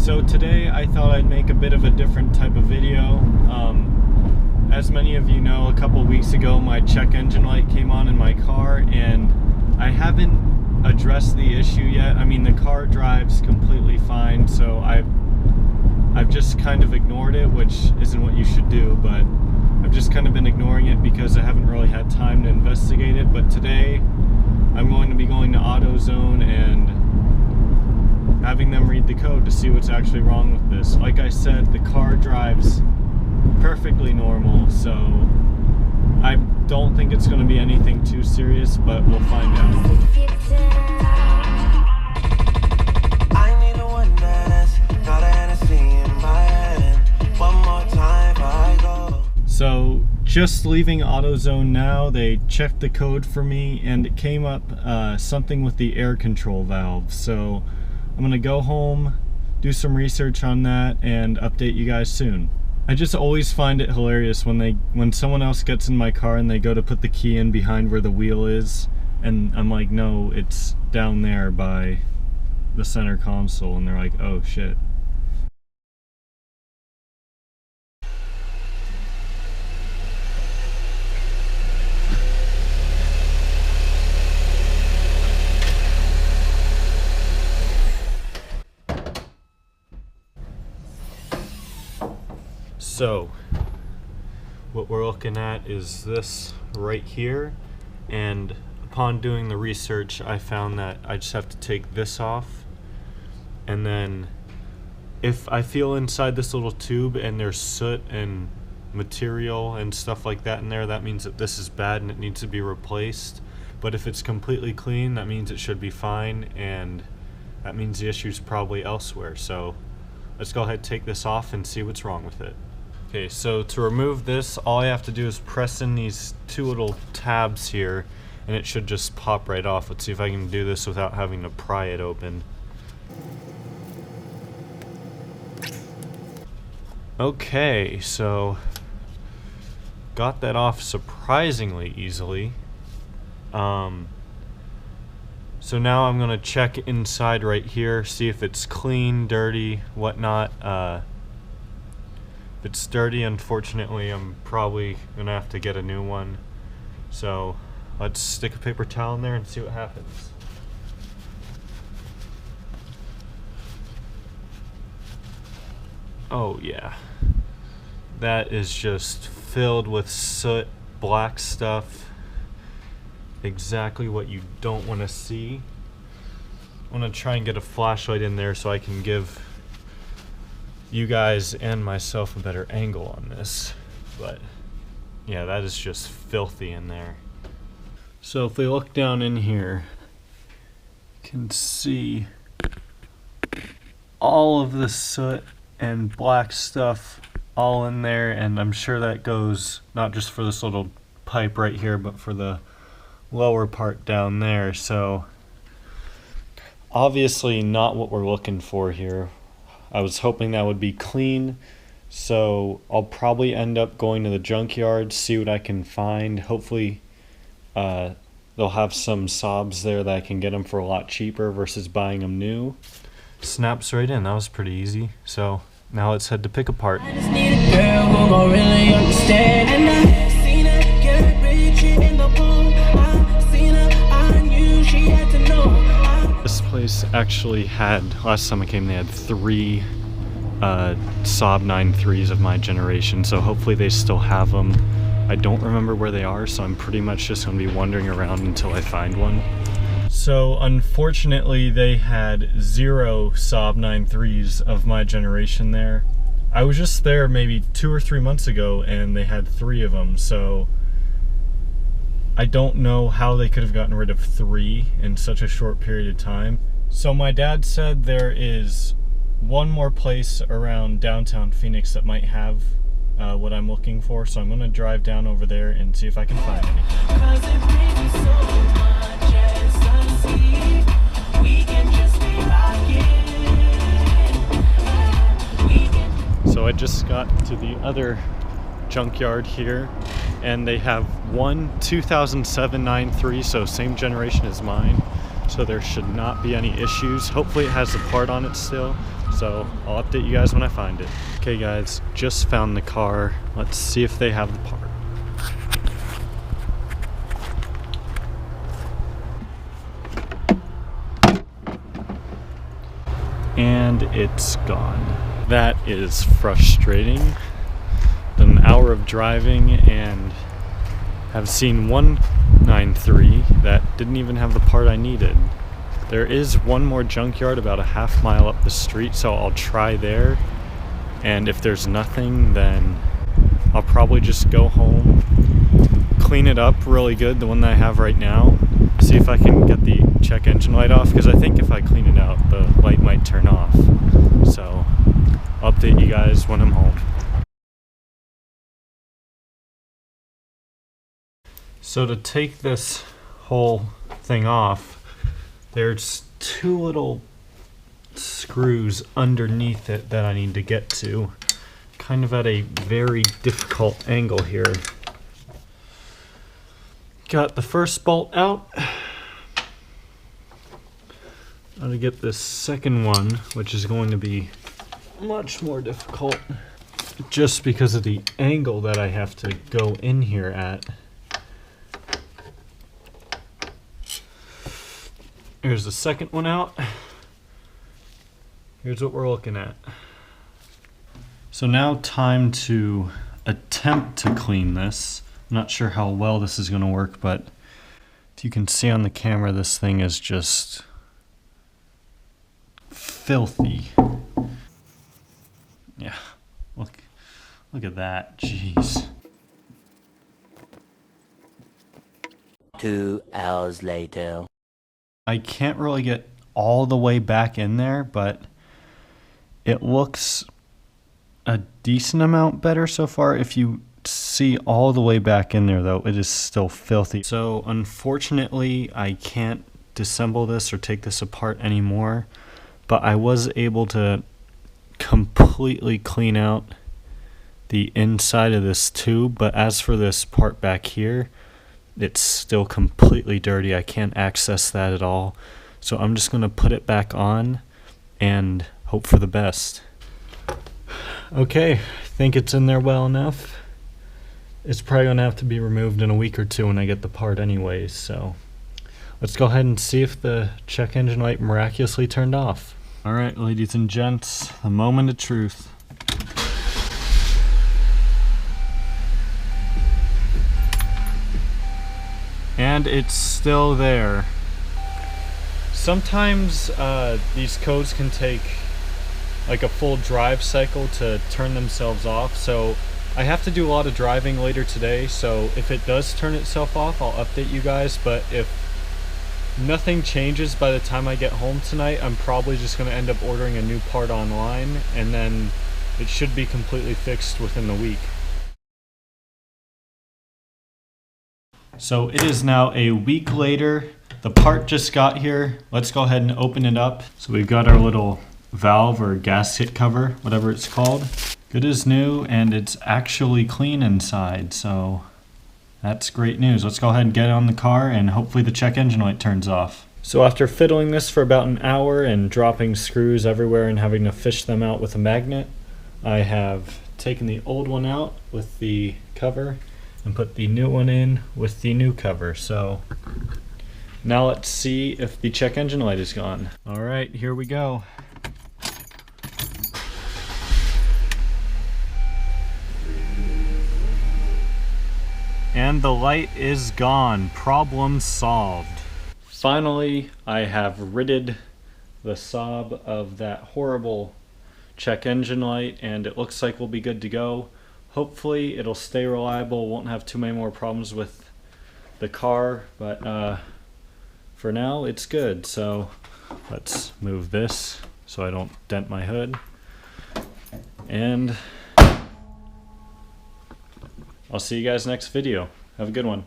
So today I thought I'd make a bit of a different type of video. As many of you know, a couple weeks ago my check engine light came on in my car, and I haven't addressed the issue yet. I mean, the car drives completely fine, so I've just kind of ignored it, which isn't what you should do, but I've just kind of been ignoring it because I haven't really had time to investigate it. But today I'm going to be going to AutoZone and having them read the code to see what's actually wrong with this. Like I said, the car drives perfectly normal, so I don't think it's going to be anything too serious, but we'll find out. So just leaving AutoZone now, they checked the code for me and it came up something with the air control valve. So I'm gonna go home, do some research on that, and update you guys soon. I just always find it hilarious when someone else gets in my car and they go to put the key in behind where the wheel is, and I'm like, no, it's down there by the center console, and they're like, oh shit. So what we're looking at is this right here, and upon doing the research I found that I just have to take this off, and then if I feel inside this little tube and there's soot and material and stuff like that in there, that means that this is bad and it needs to be replaced. But if it's completely clean, that means it should be fine, and that means the issue's probably elsewhere. So let's go ahead and take this off and see what's wrong with it. Okay, so to remove this, all I have to do is press in these two little tabs here, and it should just pop right off. Let's see if I can do this without having to pry it open. Okay, so got that off surprisingly easily. So now I'm gonna check inside right here, see if it's clean, dirty, whatnot. If it's dirty, unfortunately, I'm probably gonna have to get a new one. So let's stick a paper towel in there and see what happens. Oh yeah, that is just filled with soot, black stuff. Exactly what you don't want to see. I'm gonna try and get a flashlight in there so I can give you guys and myself a better angle on this. But yeah, that is just filthy in there. So if we look down in here, you can see all of the soot and black stuff all in there, and I'm sure that goes not just for this little pipe right here, but for the lower part down there. So obviously not what we're looking for here. I was hoping that would be clean, so I'll probably end up going to the junkyard, see what I can find. Hopefully they'll have some Saabs there that I can get them for a lot cheaper versus buying them new. Snaps right in. That was pretty easy. So now let's head to pick apart. I just need a girl who gon' really understand. And I seen her get rich in the pool. I seen her, I knew she had to know. This place actually had, last time I came, they had 3 Saab 9.3s of my generation, so hopefully they still have them. I don't remember where they are, so I'm pretty much just going to be wandering around until I find one. So unfortunately they had 0 Saab 9.3s of my generation there. I was just there maybe 2 or 3 months ago and they had 3 of them, so I don't know how they could have gotten rid of 3 in such a short period of time. So my dad said there is one more place around downtown Phoenix that might have what I'm looking for, so I'm going to drive down over there and see if I can find anything. So I just got to the other junkyard here, and they have one 2007 9.3, so same generation as mine, so there should not be any issues. Hopefully it has the part on it still. So I'll update you guys when I find it. Okay guys, just found the car. Let's see if they have the part. And it's gone. That is frustrating. An hour of driving and have seen 193 that didn't even have the part I needed. There is one more junkyard about a half mile up the street, so I'll try there. And if there's nothing, then I'll probably just go home, clean it up really good, the one that I have right now. See if I can get the check engine light off, because I think if I clean it out, the light might turn off. So I'll update you guys when I'm home. So to take this whole thing off, there's two little screws underneath it that I need to get to, kind of at a very difficult angle here. Got the first bolt out. Now to get this second one, which is going to be much more difficult, just because of the angle that I have to go in here at. Here's the second one out. Here's what we're looking at. So now time to attempt to clean this. I'm not sure how well this is going to work, but if you can see on the camera, this thing is just filthy. Yeah, look at that, jeez. 2 hours later. I can't really get all the way back in there, but it looks a decent amount better so far. If you see all the way back in there though, it is still filthy. So unfortunately, I can't disassemble this or take this apart anymore, but I was able to completely clean out the inside of this tube. But as for this part back here, it's still completely dirty. I can't access that at all. So I'm just going to put it back on and hope for the best. Okay, I think it's in there well enough. It's probably going to have to be removed in a week or two when I get the part anyways. So let's go ahead and see if the check engine light miraculously turned off. Alright, ladies and gents, the moment of truth. And it's still there. Sometimes these codes can take like a full drive cycle to turn themselves off, so I have to do a lot of driving later today, so if it does turn itself off, I'll update you guys. But if nothing changes by the time I get home tonight, I'm probably just going to end up ordering a new part online, and then it should be completely fixed within the week. So it is now a week later. The part just got here. Let's go ahead and open it up. So we've got our little valve or gasket cover, whatever it's called. Good as new, and it's actually clean inside, so that's great news. Let's go ahead and get it on the car, and hopefully the check engine light turns off. So after fiddling this for about an hour and dropping screws everywhere and having to fish them out with a magnet, I have taken the old one out with the cover and put the new one in with the new cover. So now let's see if the check engine light is gone. All right, here we go. And the light is gone. Problem solved. Finally, I have ridded the Saab of that horrible check engine light, and it looks like we'll be good to go. Hopefully it'll stay reliable, won't have too many more problems with the car, but for now it's good. So let's move this so I don't dent my hood, and I'll see you guys next video. Have a good one.